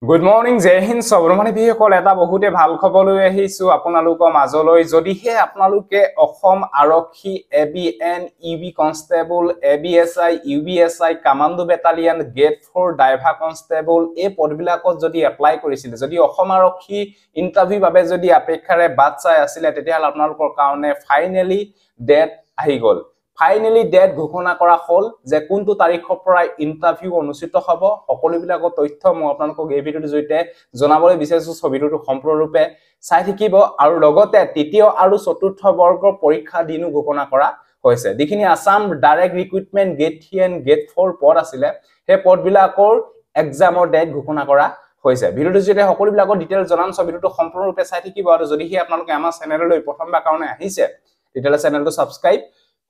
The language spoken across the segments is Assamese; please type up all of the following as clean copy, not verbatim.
Good morning, Jai Hind. Sabromani bhikol eta bahute bhal khobor loi ahisu আপোনালোকৰ মাজলৈ যদিহে আপোনালোকে অসম আৰক্ষী ABN EB constable ABSI UBSI commando battalion grade 4 driver constable এই পদবিলাকত যদি এপ্লাই কৰিছিল যদি অসম আৰক্ষী ইন্টাৰভিউ বাবে যদি অপেক্ষাৰে বাট চাই আছিল তেতিয়া আপোনালোকৰ কাৰণে ফাইনালি ডেট আহি গল Finally, date ঘোষণা কৰা হল যে কোনটো তাৰিখৰ পৰা ইন্টাৰভিউ অনুষ্ঠিত হ'ব সকলোবিলাকৰ তথ্য মই আপোনালোকক এই ভিডিওৰ জৰিয়তে জনাবলৈ বিচাৰিছো ছবিটো সম্পূৰ্ণৰূপে চাই থাকিব আৰু লগতে তৃতীয় আৰু চতুৰ্থ বৰ্গৰ পৰীক্ষা দিনু ঘোষণা কৰা হৈছে যিখিনি Assam direct recruitment grade 3 and grade 4 পদ আছিলে সেই পদবিলাকৰ এক্সামৰ ডেট ঘোষণা কৰা হৈছে ভিডিওৰ জৰিয়তে সকলোবিলাকৰ ডিটেইল জনাম ছবিটো সম্পূৰ্ণৰূপে চাই থাকিব আৰু যদি হি আপোনালোকে আমাৰ চেনেললৈ প্ৰথমবাৰ কাৰণে আহিছে তেতিয়ালে চেনেলটো সাবস্ক্ৰাইব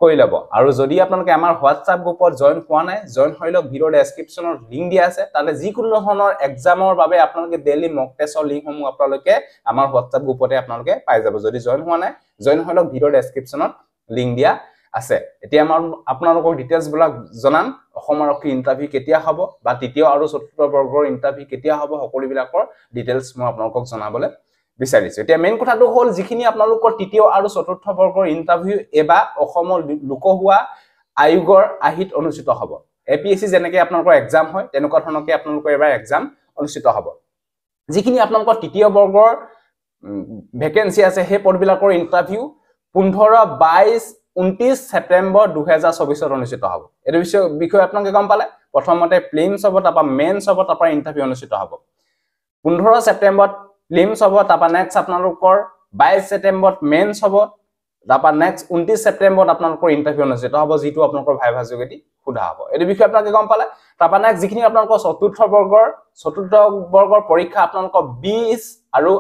কৰি লব আৰু যদি আপোনালোকে আমাৰ WhatsApp গ্ৰুপত জয়েন হোৱা নাই জয়েন হৈ লওক ভিডিও ডেসক্ৰিপচনত লিংক দিয়া আছে তালে যিকোনো ধৰণৰ এক্সামৰ বাবে আপোনালোকে ডেইলি মক টেষ্টৰ লিংক সমূহ আপোনালোকে আমাৰ WhatsApp গ্ৰুপতে আপোনালোকে পাই যাব যদি জয়েন হোৱা নাই জয়েন হৈ লওক ভিডিও ডেসক্ৰিপচনত লিংক দিয়া আছে এতিয়া আমাৰ আপোনালোকৰ ডিটেইলছ বিলাক জনাম অসম আৰক্ষী ইন্টাৰভিউ কেতিয়া হ'ব বা তৃতীয় আৰু চতুৰ্থ বৰ্গৰ ইন্টাৰভিউ কেতিয়া হ'ব সকলোবিলাকৰ ডিটেইলছ মই আপোনালোকক জনাবলৈ বিচাৰিছো এতিয়া মেইন কথাটো হল যিখিনি আপোনালোকৰ তৃতীয় আৰু চতুৰ্থ বৰ্গৰ ইন্টাৰভিউ এবা অসমৰ লোকহুৱা আয়োগৰ আহিত অনুষ্ঠিত হ'ব এপিএসসি যেনেকৈ আপোনালোকৰ এক্সাম হয় তেনেকুৱা ধৰণকে আপোনালোকৰ এবাৰ এক্সাম অনুষ্ঠিত হ'ব যিখিনি আপোনালোকৰ তৃতীয় বৰ্গৰ ভেকেন্সি আছে সেই পদবিলাকৰ ইন্টাৰভিউ 15 22 29 সেপ্টেম্বৰ 2024 অনুষ্ঠিত হ'ব এই বিষয়ে আপোনালোকে গম পালে প্ৰথমতে প্ৰিলিমছ হ'ব তাৰপা মেইনছ হ'ব তাৰপা ইন্টাৰভিউ অনুষ্ঠিত হ'ব 15 সেপ্টেম্বৰ প্ৰিলিমছ হ'ব তাৰপা নেক্সট আপোনালোকৰ 22 সেপ্টেম্বৰ মেইনছ হ'ব তাৰপা নেক্সট 29 সেপ্টেম্বৰ আপোনালোকৰ ইন্টাৰভিউ অনুষ্ঠিত হ'ব যিটো আপোনালোকৰ ভাইভা যোগেদি খুদা হ'ব এই বিষয়ে আপোনালোকে গম পালে তাৰপা নেক্সট যিখিনি আপোনালোকৰ চতুৰ্থ বৰ্গৰ পৰীক্ষা আপোনালোকৰ 20 আৰু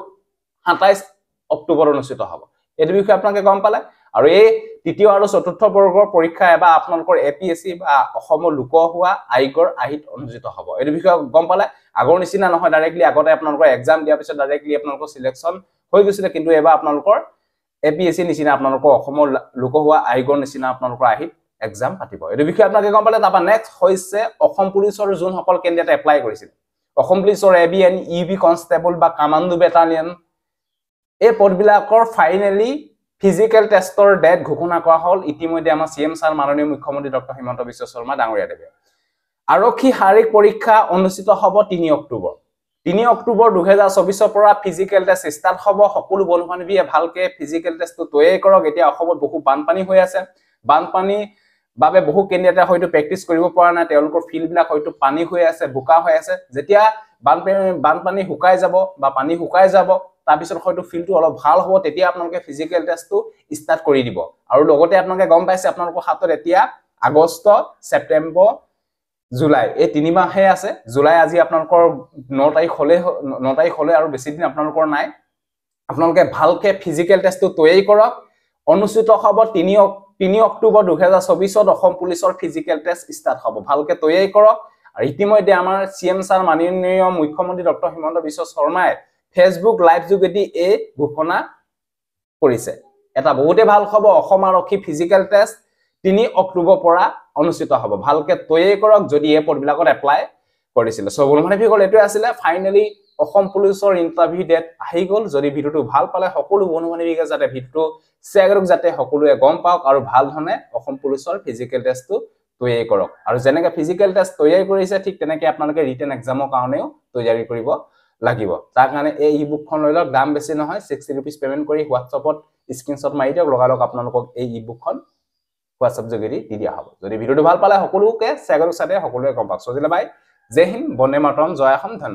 27 অক্টোবৰ অনুষ্ঠিত হ'ব এই বিষয়ে আপোনালোকে গম পালে আৰু এই তৃতীয় আৰু চতুৰ্থ বৰ্গৰ পৰীক্ষা এবা আপোনালোকৰ এপিএসসি বা অসমৰ লোকহুৱা আয়োগৰ আহিত অনুষ্ঠিত হ'ব এই বিষয়ে গম পালে আগৰ নিচিনা নহয় ডাইৰেক্টলি আগতে আপোনালোকৰ এক্সাম দিয়াৰ পিছত ডাইৰেক্টলি আপোনালোকৰ সিলেকশন হৈ গৈছিল কিন্তু এবা আপোনালোকৰ এপিএসসি নিচিনা আপোনালোকৰ অসমৰ লোকহুৱা আয়োগৰ নিচিনা আপোনালোকৰ আহিত এক্সাম পাতিব এই বিষয়ে আপোনালোকে গম পালে তাৰপা নেক্সট হৈছে অসম পুলিচৰ যোন সকল কেণ্ডিডেট এপ্লাই কৰিছিল অসম পুলিচৰ এবিএন ইবি কনষ্টেবল বা কমান্ডো বেটালিয়ন এই পদবিলাকৰ ফাইনালি ফিজিক্যাল টেষ্টৰ ডেট ঘোষণা কৰা হল ইতিমধ্যে আমাৰ সিএম স্যাৰ মাননীয় মুখ্যমন্ত্ৰী ডক্টৰ হিমন্ত বিশ্ব শৰ্মা ডাঙৰীয়া দেৱে আৰক্ষী শাৰীৰিক পৰীক্ষা অনুষ্ঠিত হ'ব 3 অক্টোবৰ 3 অক্টোবৰ 2024 পৰা ফিজিক্যাল টেষ্ট ষ্টাৰ্ট হ'ব সকলো বন্ধু-বান্ধৱীয়ে ভালকে ফিজিক্যাল টেষ্টটো তৈয়াৰ কৰক এতিয়া অসমত বহু বানপানী হৈ আছে বানপানী বাবে বহু কেণ্ডিডেটে হয়তো প্ৰেক্টিছ কৰিব পৰা নাই তেওঁলোকৰ ফিল্ড বিলাক হয়তো পানী হৈ আছে বোকা হৈ আছে যেতিয়া বানপানী শুকাই যাব বা পানী শুকাই যাব তাৰ পিছত হয়তো ফিল্ডটো অলপ ভাল হ'ব তেতিয়া আপোনালোকে ফিজিক্যাল টেষ্টটো ষ্টাৰ্ট কৰি দিব আৰু লগতে আপোনালোকে গম পাইছে আপোনালোকৰ হাতত এতিয়া আগষ্ট ছেপ্টেম্বৰ জুলাই এই 3 মাহে আছে জুলাই আজি আপোনালোকৰ 9 তাৰিখ হলে আৰু বেছি দিন আপোনালোকৰ নাই আপোনালোকে ভালকে ফিজিক্যাল টেষ্টটো তৈয়াৰ কৰক অনুষ্ঠিত হ'ব 3 অক্টোবৰ 2024 অসম পুলিচৰ ফিজিক্যাল টেষ্ট ষ্টাৰ্ট হ'ব ভালকে তৈয়াৰ কৰক আৰু ইতিমধ্যে আমাৰ সিএম স্যাৰ মাননীয় মুখ্যমন্ত্ৰী ডক্টৰ হিমন্ত বিশ্ব শৰ্মাই ফেসবুক লাইভ যোগেদি এই ঘোষণা কৰিছে এটা বহুতে ভাল খবৰ অসম আৰক্ষী ফিজিক্যাল টেষ্ট 3 অক্টোবৰ পৰা অনুষ্ঠিত হ'ব ভালকে তৈয়াৰ কৰক যদি এই পদবিলাকত এপ্লাই কৰিছিল সো বন্ধুবান্ধৱী সকল এটো আছিল ফাইনালি অসম পুলিচৰ ইন্টাৰভিউ ডেট আহি গল যদি ভিডিওটো ভাল পালে সকলো বন্ধু-বান্ধৱীকে যাতে ভিডিওটো শেয়াৰ কৰক যাতে সকলোৱে গম পাওক আৰু ভাল ধৰণে অসম পুলিচৰ ফিজিক্যাল টেষ্টটো তৈয়াৰ কৰক আৰু যেনেকৈ ফিজিক্যাল টেষ্ট তৈয়াৰ কৰিছে ঠিক তেনেকৈ আপোনালোকে ৰিটেন এক্সামৰ কাৰণেও তৈয়াৰী কৰিব লাগিব তাৰ কাৰণে এই ইবুকখন লৈ লওক দাম বেছি নহয় 60 रुपीस পেমেন্ট কৰি WhatsAppত স্ক্ৰিনশ্বট মাৰি দিয়ক লগালক আপোনালোকক এই ইবুকখন WhatsApp যোগেদি দি দিয়া হ'ব যদি ভিডিওটো ভাল পালে সকলোকে শেয়াৰ কৰক যাতে সকলোৱে গম পাওক সজিলা বাই জয় হিন্দ বন্দে মাতৰম জয় অসম ধন্যবাদ